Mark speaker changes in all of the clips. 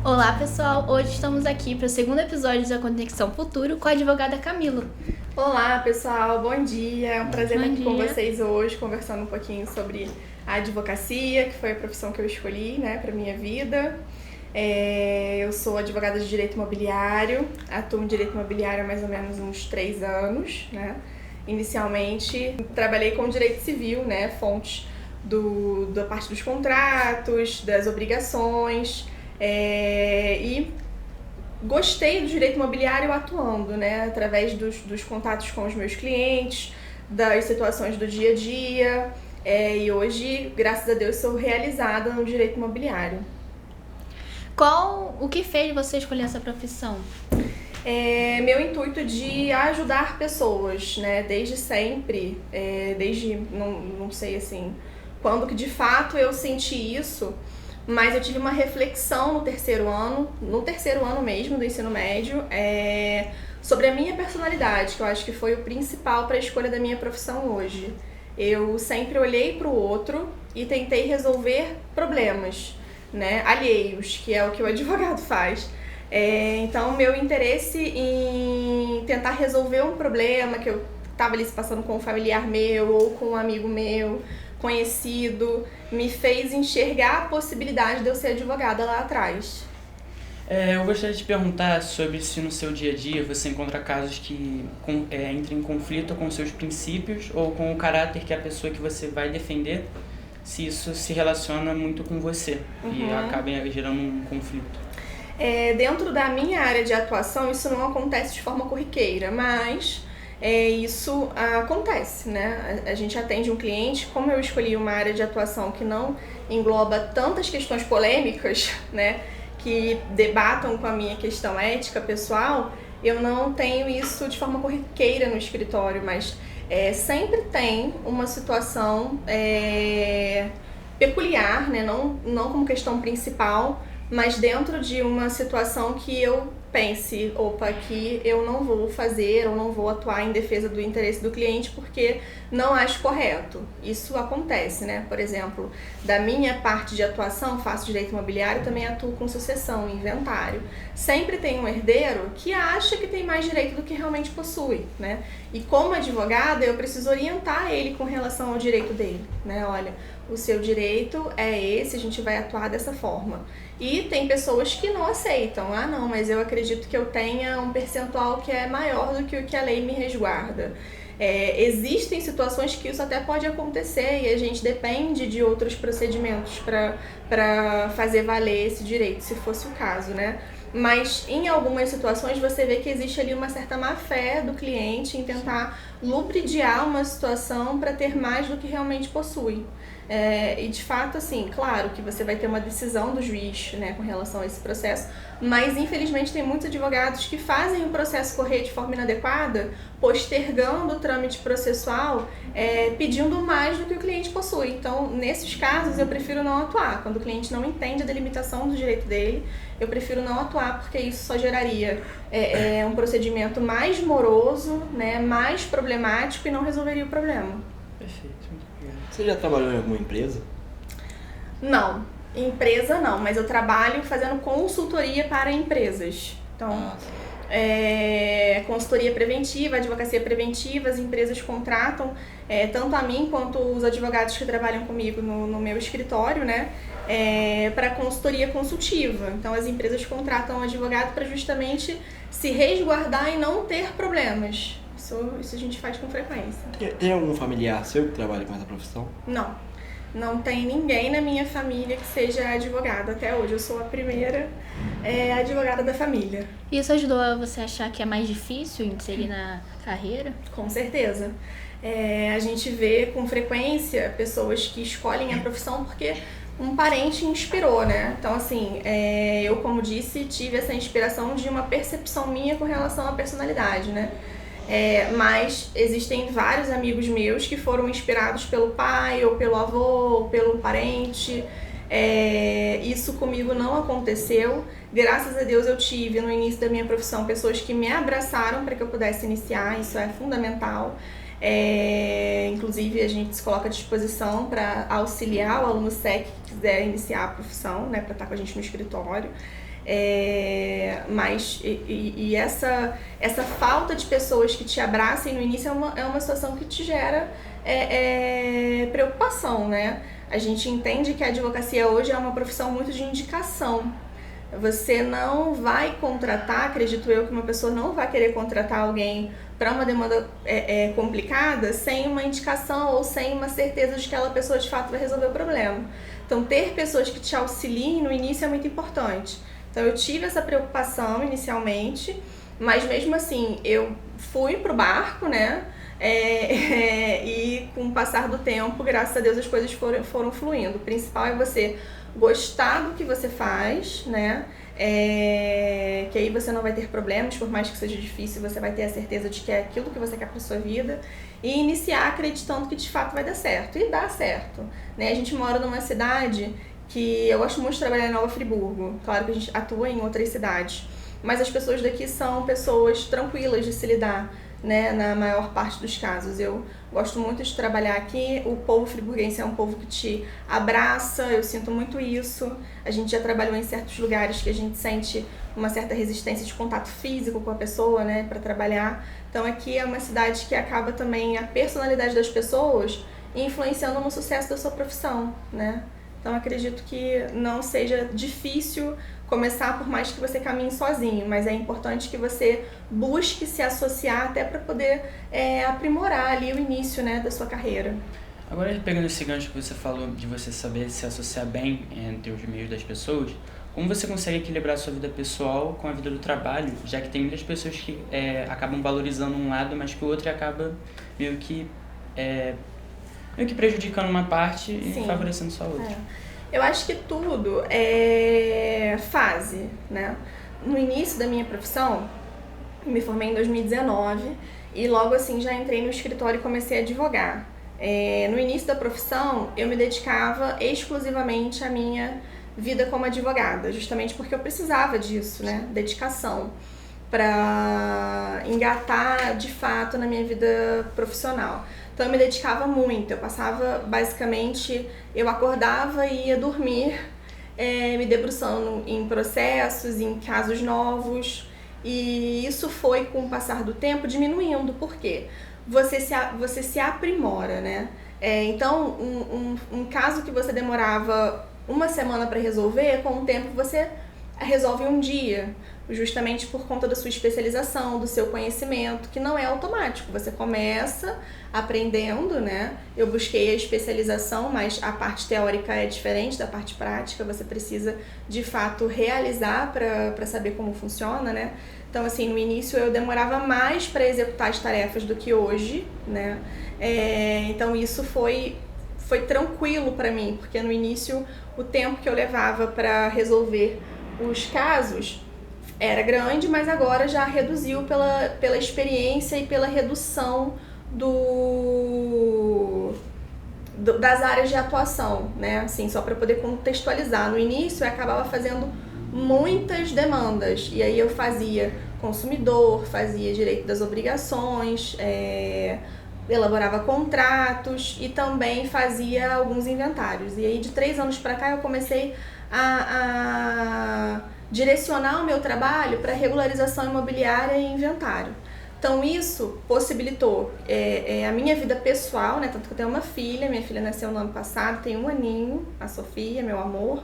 Speaker 1: Olá pessoal, hoje estamos aqui para o segundo episódio da Conexão Futuro com a advogada Camila.
Speaker 2: Olá pessoal, bom dia, é um prazer estar aqui com vocês hoje, conversando um pouquinho sobre a advocacia, que foi a profissão que eu escolhi, para minha vida. Eu sou advogada de direito imobiliário, atuo em direito imobiliário há mais ou menos uns 3 anos, Inicialmente trabalhei com direito civil, fontes da parte dos contratos, das obrigações, e gostei do direito imobiliário atuando, através dos contatos com os meus clientes, das situações do dia a dia, e hoje, graças a Deus, sou realizada no direito imobiliário.
Speaker 1: O que fez você escolher essa profissão?
Speaker 2: Meu intuito de ajudar pessoas, desde sempre, não sei assim, quando que de fato eu senti isso, mas eu tive uma reflexão no terceiro ano mesmo do ensino médio, sobre a minha personalidade, que eu acho que foi o principal para a escolha da minha profissão hoje. Eu sempre olhei para o outro e tentei resolver problemas, alheios, que é o que o advogado faz. Então, meu interesse em tentar resolver um problema que eu estava ali se passando com um familiar meu ou com um amigo meu, conhecido, me fez enxergar a possibilidade de eu ser advogada lá atrás.
Speaker 3: Eu gostaria de te perguntar sobre se no seu dia a dia você encontra casos que entram em conflito com seus princípios ou com o caráter que a pessoa que você vai defender, se isso se relaciona muito com você e acaba gerando um conflito.
Speaker 2: Dentro da minha área de atuação, isso não acontece de forma corriqueira, mas isso acontece, A gente atende um cliente, como eu escolhi uma área de atuação que não engloba tantas questões polêmicas, que debatam com a minha questão ética pessoal, eu não tenho isso de forma corriqueira no escritório, mas sempre tem uma situação peculiar, não como questão principal, mas dentro de uma situação que eu pense, aqui eu não vou fazer ou não vou atuar em defesa do interesse do cliente porque não acho correto. Isso acontece, Por exemplo, da minha parte de atuação, faço direito imobiliário, também atuo com sucessão, inventário. Sempre tem um herdeiro que acha que tem mais direito do que realmente possui, E como advogada, eu preciso orientar ele com relação ao direito dele, Olha, o seu direito é esse, a gente vai atuar dessa forma. E tem pessoas que não aceitam. Não, mas eu acredito que eu tenha um percentual que é maior do que o que a lei me resguarda. Existem situações que isso até pode acontecer e a gente depende de outros procedimentos para fazer valer esse direito, se fosse o caso, Mas em algumas situações você vê que existe ali uma certa má-fé do cliente em tentar lubridiar uma situação para ter mais do que realmente possui. E de fato, assim, claro que você vai ter uma decisão do juiz, com relação a esse processo, mas infelizmente tem muitos advogados que fazem o processo correr de forma inadequada, postergando o trâmite processual, pedindo mais do que o cliente possui. Então, nesses casos, eu prefiro não atuar. Quando o cliente não entende a delimitação do direito dele, eu prefiro não atuar, porque isso só geraria um procedimento mais moroso, mais problemático e não resolveria o problema.
Speaker 3: Perfeito, muito obrigado.
Speaker 4: Você já trabalhou em alguma empresa?
Speaker 2: Não, empresa não, mas eu trabalho fazendo consultoria para empresas. Então, consultoria preventiva, advocacia preventiva, as empresas contratam tanto a mim quanto os advogados que trabalham comigo no meu escritório, para consultoria consultiva. Então, as empresas contratam o advogado para justamente se resguardar e não ter problemas. Isso a gente faz com frequência.
Speaker 4: Tem algum familiar seu que trabalha com essa profissão?
Speaker 2: Não tem ninguém na minha família que seja advogado até hoje. Eu sou a primeira advogada da família.
Speaker 1: Isso ajudou a você achar que é mais difícil inserir na carreira?
Speaker 2: Com certeza. A gente vê com frequência pessoas que escolhem a profissão porque um parente inspirou, Então, assim, eu, como disse, tive essa inspiração de uma percepção minha com relação à personalidade, Mas existem vários amigos meus que foram inspirados pelo pai, ou pelo avô, ou pelo parente. Isso comigo não aconteceu. Graças a Deus eu tive no início da minha profissão pessoas que me abraçaram para que eu pudesse iniciar, isso é fundamental. Inclusive a gente se coloca à disposição para auxiliar o aluno SEC que quiser iniciar a profissão, para estar com a gente no escritório. Mas essa falta de pessoas que te abracem no início é uma situação que te gera preocupação, né? A gente entende que a advocacia hoje é uma profissão muito de indicação. Você não vai contratar, acredito eu, que uma pessoa não vai querer contratar alguém para uma demanda complicada sem uma indicação ou sem uma certeza de que aquela pessoa de fato vai resolver o problema. Então, ter pessoas que te auxiliem no início é muito importante. Então, eu tive essa preocupação inicialmente, mas mesmo assim, eu fui pro barco, né? E com o passar do tempo, graças a Deus, as coisas foram fluindo. O principal é você gostar do que você faz, né? Que aí você não vai ter problemas, por mais que seja difícil, você vai ter a certeza de que é aquilo que você quer para sua vida e iniciar acreditando que de fato vai dar certo. E dá certo, né? A gente mora numa cidade que eu gosto muito de trabalhar em Nova Friburgo. Claro que a gente atua em outras cidades, mas as pessoas daqui são pessoas tranquilas de se lidar, né, na maior parte dos casos. Eu gosto muito de trabalhar aqui. O povo friburguense é um povo que te abraça, eu sinto muito isso. A gente já trabalhou em certos lugares que a gente sente uma certa resistência de contato físico com a pessoa, né, para trabalhar. Então aqui é uma cidade que acaba também a personalidade das pessoas influenciando no sucesso da sua profissão, né? Então acredito que não seja difícil começar, por mais que você caminhe sozinho, mas é importante que você busque se associar até para poder aprimorar ali o início, né, da sua carreira.
Speaker 3: Agora, pegando esse gancho que você falou de você saber se associar bem entre os meios das pessoas, como você consegue equilibrar a sua vida pessoal com a vida do trabalho, já que tem muitas pessoas que acabam valorizando um lado, mas que o outro acaba meio que prejudicando uma parte e
Speaker 2: Sim.
Speaker 3: favorecendo só a outra.
Speaker 2: Eu acho que tudo é fase, né? No início da minha profissão, me formei em 2019 e logo assim já entrei no escritório e comecei a advogar. No início da profissão, eu me dedicava exclusivamente à minha vida como advogada, justamente porque eu precisava disso, né? Dedicação, para engatar de fato na minha vida profissional. Então eu me dedicava muito, eu passava basicamente, eu acordava e ia dormir me debruçando em processos, em casos novos, e isso foi com o passar do tempo diminuindo. Por quê? Você se aprimora, né? Então um caso que você demorava uma semana para resolver, com o tempo você resolve um dia, justamente por conta da sua especialização, do seu conhecimento, que não é automático. Você começa aprendendo, né? Eu busquei a especialização, mas a parte teórica é diferente da parte prática. Você precisa, de fato, realizar para saber como funciona, né? Então, assim, no início eu demorava mais para executar as tarefas do que hoje, né? Então, isso foi tranquilo para mim, porque no início o tempo que eu levava para resolver os casos era grande, mas agora já reduziu pela experiência e pela redução das áreas de atuação, né? Assim, só para poder contextualizar. No início eu acabava fazendo muitas demandas, e aí eu fazia consumidor, fazia direito das obrigações, elaborava contratos e também fazia alguns inventários. E aí de 3 anos para cá eu comecei a direcionar o meu trabalho para regularização imobiliária e inventário. Então isso possibilitou a minha vida pessoal, né? Tanto que eu tenho uma filha, minha filha nasceu no ano passado, tem 1 aninho, a Sofia, meu amor.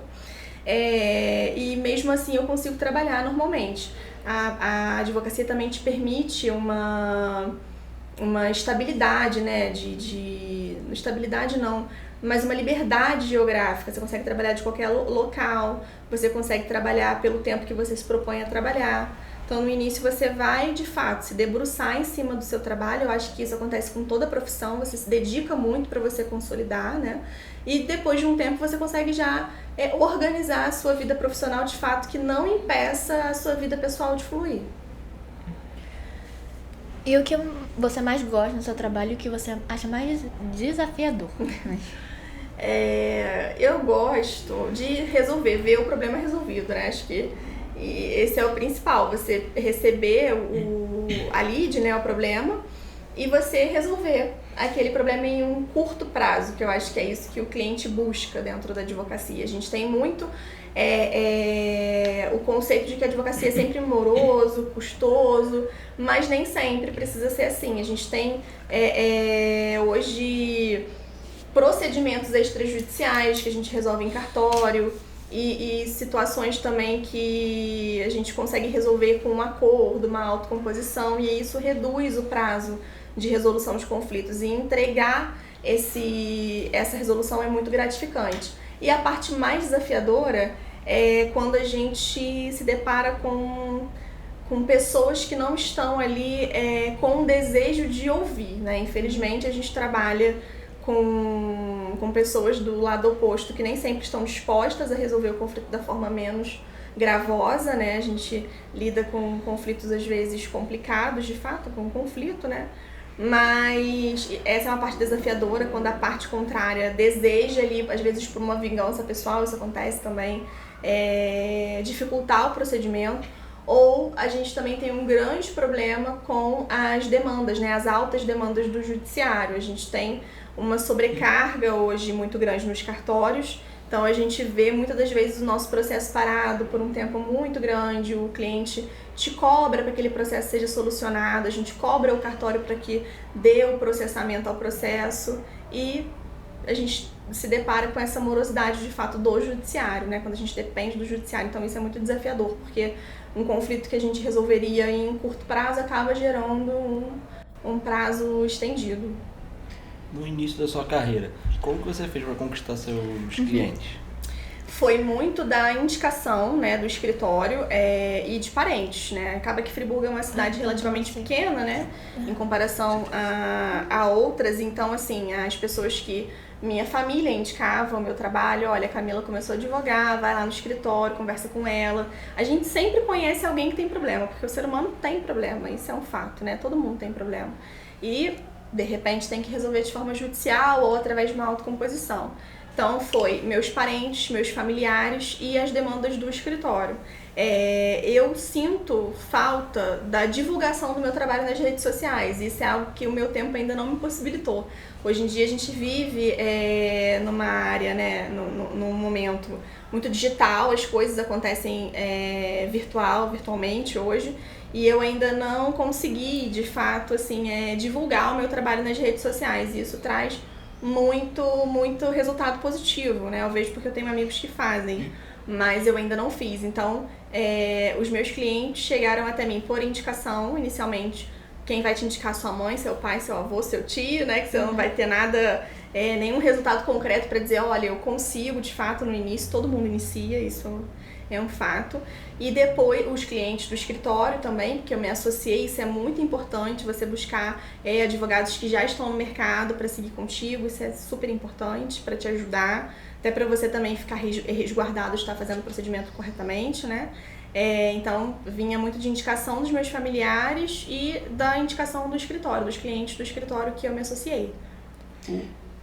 Speaker 2: E mesmo assim eu consigo trabalhar normalmente. A advocacia também te permite uma estabilidade, né? Estabilidade não, mas uma liberdade geográfica. Você consegue trabalhar de qualquer local, você consegue trabalhar pelo tempo que você se propõe a trabalhar. Então, no início, você vai, de fato, se debruçar em cima do seu trabalho. Eu acho que isso acontece com toda a profissão. Você se dedica muito para você consolidar, né? E depois de um tempo, você consegue já organizar a sua vida profissional de fato, que não impeça a sua vida pessoal de fluir.
Speaker 1: E o que você mais gosta no seu trabalho e o que você acha mais desafiador?
Speaker 2: Eu gosto de resolver, ver o problema resolvido, né? Acho que esse é o principal, você receber a lead, né, o problema, e você resolver aquele problema em um curto prazo, que eu acho que é isso que o cliente busca dentro da advocacia. A gente tem muito o conceito de que a advocacia é sempre moroso, custoso, mas nem sempre precisa ser assim. A gente tem hoje procedimentos extrajudiciais que a gente resolve em cartório e situações também que a gente consegue resolver com um acordo, uma autocomposição, e isso reduz o prazo de resolução de conflitos, e entregar essa resolução é muito gratificante. E a parte mais desafiadora é quando a gente se depara com pessoas que não estão ali com o desejo de ouvir, né? Infelizmente, a gente trabalha com pessoas do lado oposto que nem sempre estão dispostas a resolver o conflito da forma menos gravosa, né? A gente lida com conflitos às vezes complicados, de fato, com conflito, né? Mas essa é uma parte desafiadora, quando a parte contrária deseja ali, às vezes por uma vingança pessoal, isso acontece também, dificultar o procedimento. Ou a gente também tem um grande problema com as demandas, né? As altas demandas do judiciário. A gente tem uma sobrecarga hoje muito grande nos cartórios, então a gente vê muitas das vezes o nosso processo parado por um tempo muito grande, o cliente te cobra para que aquele processo seja solucionado, a gente cobra o cartório para que dê o processamento ao processo, e a gente se depara com essa morosidade de fato do judiciário, né? Quando a gente depende do judiciário, então isso é muito desafiador, porque um conflito que a gente resolveria em curto prazo acaba gerando um prazo estendido.
Speaker 4: No início da sua carreira, como que você fez para conquistar seus clientes?
Speaker 2: Foi muito da indicação, né, do escritório e de parentes, né? Acaba que Friburgo é uma cidade relativamente pequena, né, em comparação a outras. Então, assim, as pessoas que minha família indicava o meu trabalho, olha, a Camila começou a advogar, vai lá no escritório, conversa com ela. A gente sempre conhece alguém que tem problema, porque o ser humano tem problema, isso é um fato, né? Todo mundo tem problema. E de repente tem que resolver de forma judicial ou através de uma autocomposição. Então foi meus parentes, meus familiares e as demandas do escritório. Eu sinto falta da divulgação do meu trabalho nas redes sociais. Isso é algo que o meu tempo ainda não me possibilitou. Hoje em dia a gente vive numa área, né, num momento muito digital, as coisas acontecem virtualmente hoje. E eu ainda não consegui, de fato, assim, divulgar o meu trabalho nas redes sociais. E isso traz muito resultado positivo, né? Eu vejo porque eu tenho amigos que fazem, mas eu ainda não fiz. Então, os meus clientes chegaram até mim por indicação, inicialmente. Quem vai te indicar? Sua mãe, seu pai, seu avô, seu tio, né? Que você não vai ter nada, nenhum resultado concreto para dizer, olha, eu consigo, de fato, no início. Todo mundo inicia, isso é um fato. E depois os clientes do escritório também, porque eu me associei, isso é muito importante, você buscar advogados que já estão no mercado para seguir contigo, isso é super importante para te ajudar, até para você também ficar resguardado de estar fazendo o procedimento corretamente, né? Então vinha muito de indicação dos meus familiares e da indicação do escritório, dos clientes do escritório que eu me associei.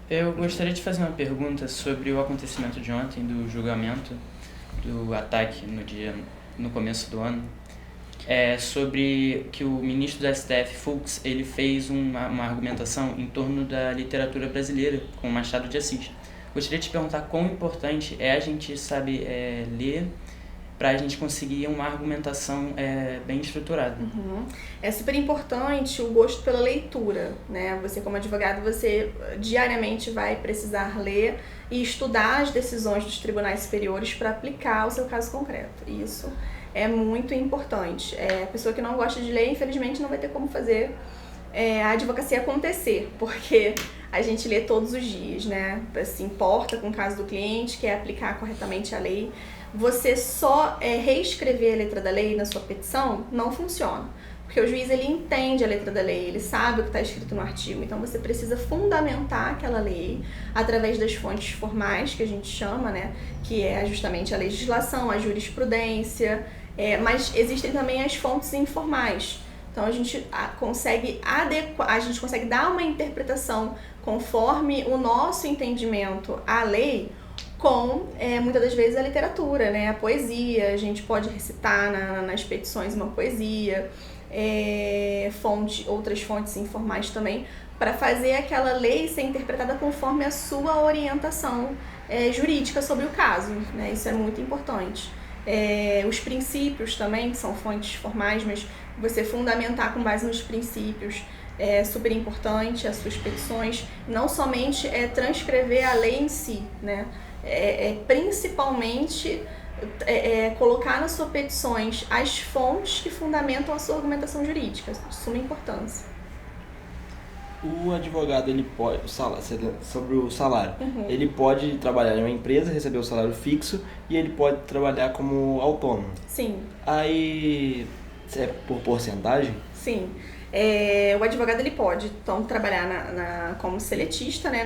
Speaker 3: Eu gostaria de fazer uma pergunta sobre o acontecimento de ontem, do julgamento do ataque no começo do ano, sobre que o ministro do STF, Fux, ele fez uma argumentação em torno da literatura brasileira com Machado de Assis. Gostaria de te perguntar quão importante é a gente saber ler para a gente conseguir uma argumentação bem estruturada.
Speaker 2: Uhum. É super importante o gosto pela leitura, né? Você como advogado, você diariamente vai precisar ler e estudar as decisões dos tribunais superiores para aplicar o seu caso concreto. Isso é muito importante. A pessoa que não gosta de ler, infelizmente, não vai ter como fazer a advocacia acontecer, porque a gente lê todos os dias, né? Se importa com o caso do cliente, quer aplicar corretamente a lei. Você só reescrever a letra da lei na sua petição não funciona, porque o juiz ele entende a letra da lei, ele sabe o que está escrito no artigo, então você precisa fundamentar aquela lei através das fontes formais, que a gente chama, né, que é justamente a legislação, a jurisprudência, mas existem também as fontes informais. Então a gente consegue dar uma interpretação conforme o nosso entendimento à lei, com muitas das vezes a literatura, né? A poesia, a gente pode recitar nas petições uma poesia, outras fontes informais também, para fazer aquela lei ser interpretada conforme a sua orientação jurídica sobre o caso, né? Isso é muito importante. Os princípios também, que são fontes formais, mas você fundamentar com base nos princípios é super importante, as suas petições, não somente transcrever a lei em si, né? Principalmente colocar nas suas petições as fontes que fundamentam a sua argumentação jurídica, de suma importância.
Speaker 4: O advogado, ele pode, sobre o salário,
Speaker 2: Uhum.
Speaker 4: ele pode trabalhar em uma empresa, receber o salário fixo, e ele pode trabalhar como autônomo.
Speaker 2: Sim.
Speaker 4: Aí, é por porcentagem?
Speaker 2: Sim. O advogado ele pode então trabalhar como seletista, né,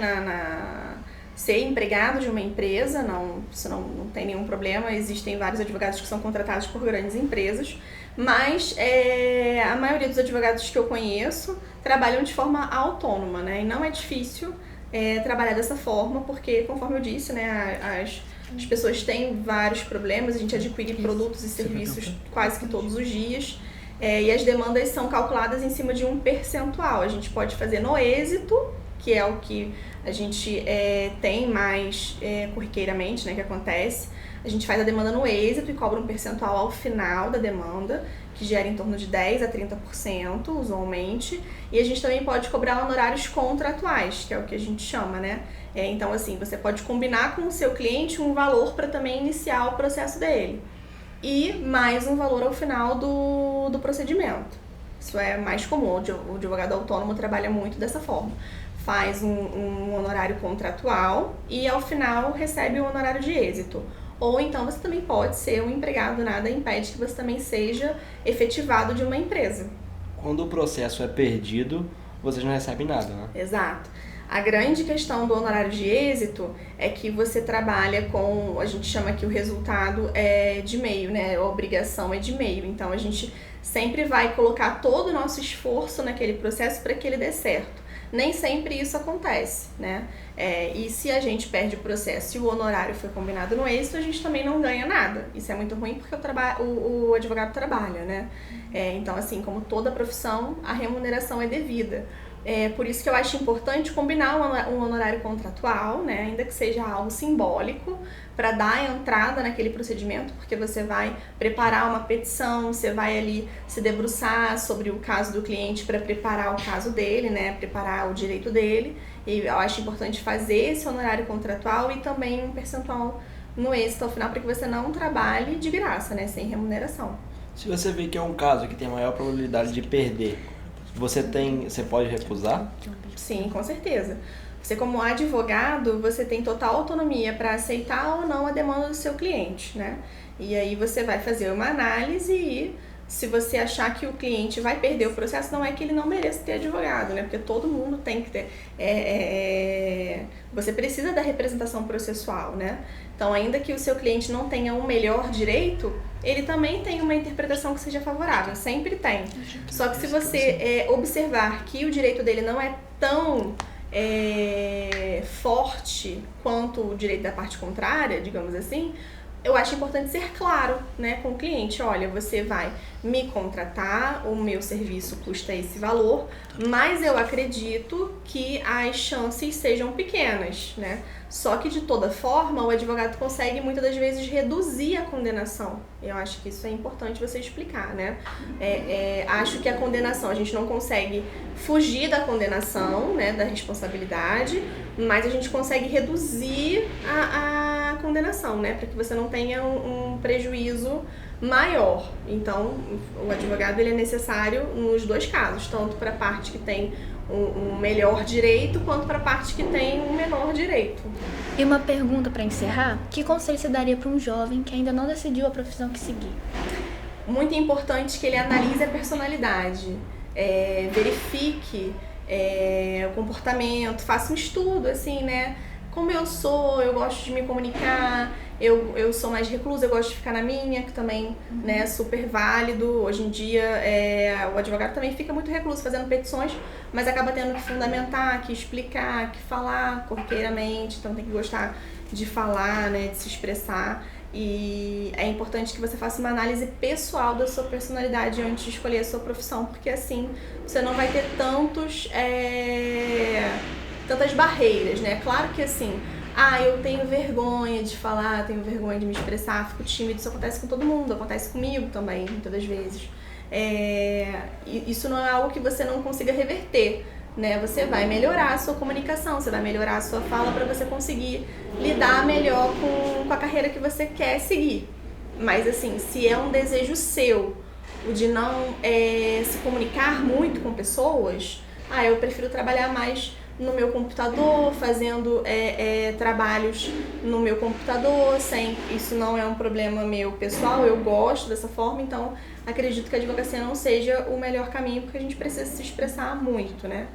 Speaker 2: ser empregado de uma empresa, isso não tem nenhum problema. Existem vários advogados que são contratados por grandes empresas, mas a maioria dos advogados que eu conheço trabalham de forma autônoma, né, e não é difícil trabalhar dessa forma, porque, conforme eu disse, né, as pessoas têm vários problemas, a gente adquire produtos e serviços quase que todos os dias. E as demandas são calculadas em cima de um percentual. A gente pode fazer no êxito, que é o que a gente tem mais corriqueiramente, né, que acontece. A gente faz a demanda no êxito e cobra um percentual ao final da demanda, que gera em torno de 10% a 30%, usualmente. E a gente também pode cobrar honorários contratuais, que é o que a gente chama, né? Então, assim, você pode combinar com o seu cliente um valor para também iniciar o processo dele. E mais um valor ao final do procedimento. Isso é mais comum, o advogado autônomo trabalha muito dessa forma. Faz um honorário contratual e ao final recebe o honorário de êxito. Ou então você também pode ser um empregado, nada impede que você também seja efetivado de uma empresa.
Speaker 4: Quando o processo é perdido, vocês não recebem nada, né?
Speaker 2: Exato. A grande questão do honorário de êxito é que você trabalha com, a gente chama que o resultado é de meio, né? A obrigação é de meio. Então a gente sempre vai colocar todo o nosso esforço naquele processo para que ele dê certo. Nem sempre isso acontece, né? E se a gente perde o processo e o honorário foi combinado no êxito, a gente também não ganha nada. Isso é muito ruim porque o advogado trabalha, né? Então, assim, como toda profissão, a remuneração é devida. Por isso que eu acho importante combinar um honorário contratual, né, ainda que seja algo simbólico, para dar a entrada naquele procedimento, porque você vai preparar uma petição, você vai ali se debruçar sobre o caso do cliente para preparar o caso dele, né, preparar o direito dele. E eu acho importante fazer esse honorário contratual e também um percentual no êxito ao final, para que você não trabalhe de graça, né, sem remuneração.
Speaker 4: Se você vê que é um caso que tem maior probabilidade de perder, você pode recusar?
Speaker 2: Sim, com certeza. Você, como advogado, você tem total autonomia para aceitar ou não a demanda do seu cliente, né? E aí você vai fazer uma análise e, se você achar que o cliente vai perder o processo, não é que ele não mereça ter advogado, né? Porque todo mundo tem que ter. Você precisa da representação processual, né? Então, ainda que o seu cliente não tenha um melhor direito, ele também tem uma interpretação que seja favorável, sempre tem. Só que se você observar que o direito dele não é tão forte quanto o direito da parte contrária, digamos assim, eu acho importante ser claro, né, com o cliente. Olha, você vai me contratar, o meu serviço custa esse valor, mas eu acredito que as chances sejam pequenas, né? Só que, de toda forma, o advogado consegue, muitas das vezes, reduzir a condenação. Eu acho que isso é importante você explicar, né? Acho que a condenação, a gente não consegue fugir da condenação, né, da responsabilidade, mas a gente consegue reduzir a condenação, né, para que você não tenha um prejuízo maior. Então, o advogado ele é necessário nos dois casos, tanto para a parte que tem um melhor direito, quanto para a parte que tem um menor direito.
Speaker 1: E uma pergunta para encerrar: que conselho você daria para um jovem que ainda não decidiu a profissão que seguir?
Speaker 2: Muito importante que ele analise a personalidade, verifique o comportamento, faça um estudo, assim, né? Como eu sou, eu gosto de me comunicar, eu sou mais reclusa, eu gosto de ficar na minha, que também, né, é super válido. Hoje em dia, o advogado também fica muito recluso fazendo petições, mas acaba tendo que fundamentar, que explicar, que falar corriqueiramente, então tem que gostar de falar, né, de se expressar. E é importante que você faça uma análise pessoal da sua personalidade antes de escolher a sua profissão, porque assim você não vai ter tantas barreiras, né? Claro que assim, eu tenho vergonha de falar, tenho vergonha de me expressar, fico tímido, isso acontece com todo mundo, acontece comigo também, muitas das vezes. Isso não é algo que você não consiga reverter, né? Você vai melhorar a sua comunicação, você vai melhorar a sua fala para você conseguir lidar melhor com a carreira que você quer seguir. Mas assim, se é um desejo seu, o de não se comunicar muito com pessoas, eu prefiro trabalhar mais no meu computador, fazendo trabalhos no meu computador, isso não é um problema meu pessoal, eu gosto dessa forma, então acredito que a advocacia não seja o melhor caminho, porque a gente precisa se expressar muito, né?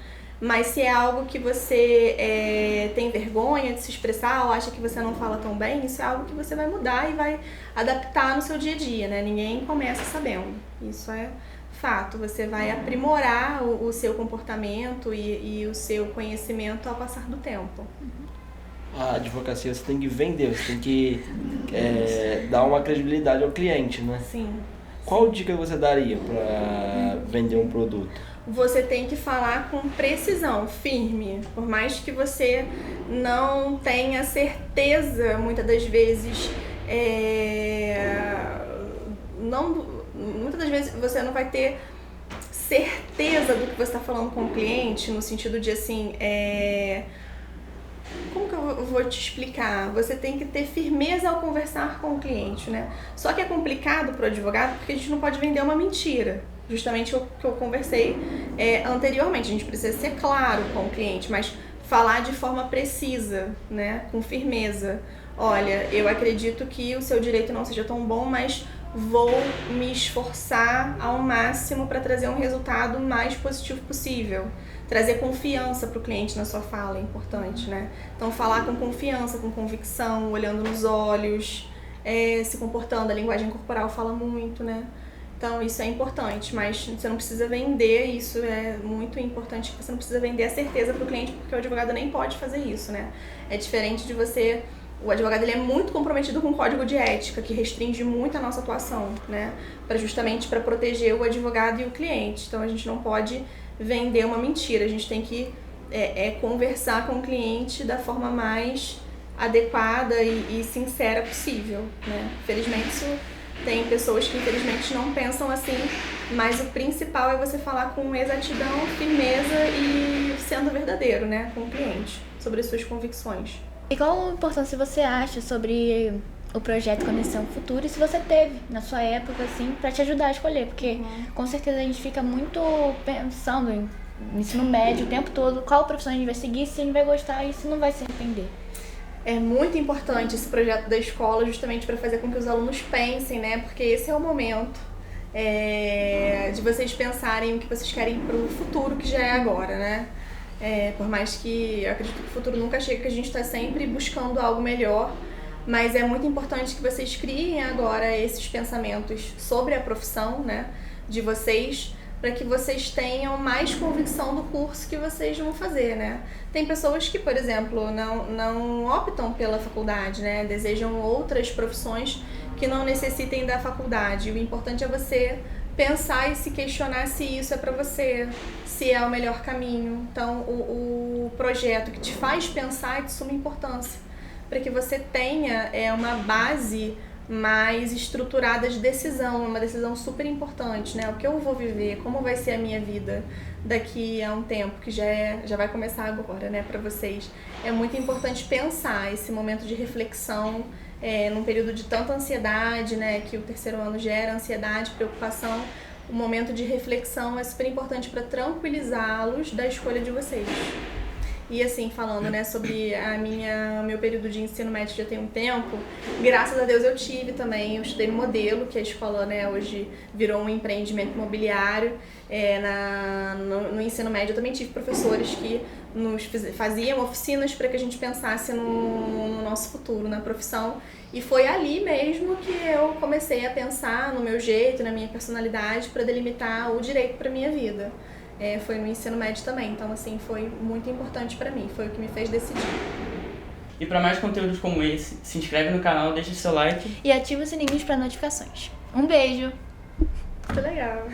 Speaker 2: Mas se é algo que você tem vergonha de se expressar ou acha que você não fala tão bem, isso é algo que você vai mudar e vai adaptar no seu dia a dia, né? Ninguém começa sabendo, isso é fato. Você vai aprimorar o seu comportamento e o seu conhecimento ao passar do tempo.
Speaker 4: A advocacia você tem que vender, você tem que dar uma credibilidade ao cliente, né?
Speaker 2: Sim.
Speaker 4: Qual dica você daria para vender um produto?
Speaker 2: Você tem que falar com precisão, firme. Por mais que você não tenha certeza, muitas das vezes, muitas das vezes você não vai ter certeza do que você está falando com o cliente, no sentido de assim, como que eu vou te explicar? Você tem que ter firmeza ao conversar com o cliente, né? Só que é complicado para o advogado porque a gente não pode vender uma mentira. Justamente o que eu conversei anteriormente. A gente precisa ser claro com o cliente, mas falar de forma precisa, né? Com firmeza. Olha, eu acredito que o seu direito não seja tão bom, mas vou me esforçar ao máximo para trazer um resultado mais positivo possível. Trazer confiança para o cliente na sua fala é importante, né? Então, falar com confiança, com convicção, olhando nos olhos, se comportando. A linguagem corporal fala muito, né? Então, isso é importante, mas você não precisa vender, isso é muito importante, que você não precisa vender a certeza para o cliente, porque o advogado nem pode fazer isso, né? É diferente de você... O advogado ele é muito comprometido com o código de ética, que restringe muito a nossa atuação, né? Justamente para proteger o advogado e o cliente. Então, a gente não pode vender uma mentira, a gente tem que conversar com o cliente da forma mais adequada e sincera possível, né? Felizmente, isso... Tem pessoas que infelizmente não pensam assim, mas o principal é você falar com exatidão, firmeza e sendo verdadeiro, né, com o cliente, sobre as suas convicções.
Speaker 1: E qual a importância você acha sobre o projeto Conexão Futuro e se você teve na sua época, assim, para te ajudar a escolher? Porque com certeza a gente fica muito pensando em ensino médio o tempo todo, qual profissão a gente vai seguir, se a gente vai gostar e se não vai se arrepender.
Speaker 2: É muito importante esse projeto da escola justamente para fazer com que os alunos pensem, né? Porque esse é o momento de vocês pensarem o que vocês querem para o futuro, que já é agora, né? Por mais que eu acredito que o futuro nunca chega, que a gente está sempre buscando algo melhor, mas é muito importante que vocês criem agora esses pensamentos sobre a profissão, né? De vocês, para que vocês tenham mais convicção do curso que vocês vão fazer, né? Tem pessoas que, por exemplo, não optam pela faculdade, né? Desejam outras profissões que não necessitem da faculdade. O importante é você pensar e se questionar se isso é para você, se é o melhor caminho. Então, o projeto que te faz pensar é de suma importância, para que você tenha uma base mais estruturada de decisão, uma decisão super importante, né? O que eu vou viver, como vai ser a minha vida daqui a um tempo, que já vai começar agora, né, para vocês. É muito importante pensar esse momento de reflexão, num período de tanta ansiedade, né, que o terceiro ano gera ansiedade, preocupação. O momento de reflexão é super importante para tranquilizá-los da escolha de vocês. E assim, falando, né, sobre meu período de ensino médio já tem um tempo, graças a Deus eu tive também, eu estudei no Modelo, que a escola, né, hoje virou um empreendimento imobiliário. No ensino médio eu também tive professores que nos faziam oficinas para que a gente pensasse no nosso futuro, na profissão. E foi ali mesmo que eu comecei a pensar no meu jeito, na minha personalidade, para delimitar o direito para minha vida. Foi no ensino médio também, então assim, foi muito importante para mim, foi o que me fez decidir.
Speaker 3: E para mais conteúdos como esse, se inscreve no canal, deixa seu like
Speaker 1: E ativa os sininhos para notificações. Um beijo!
Speaker 2: Muito legal.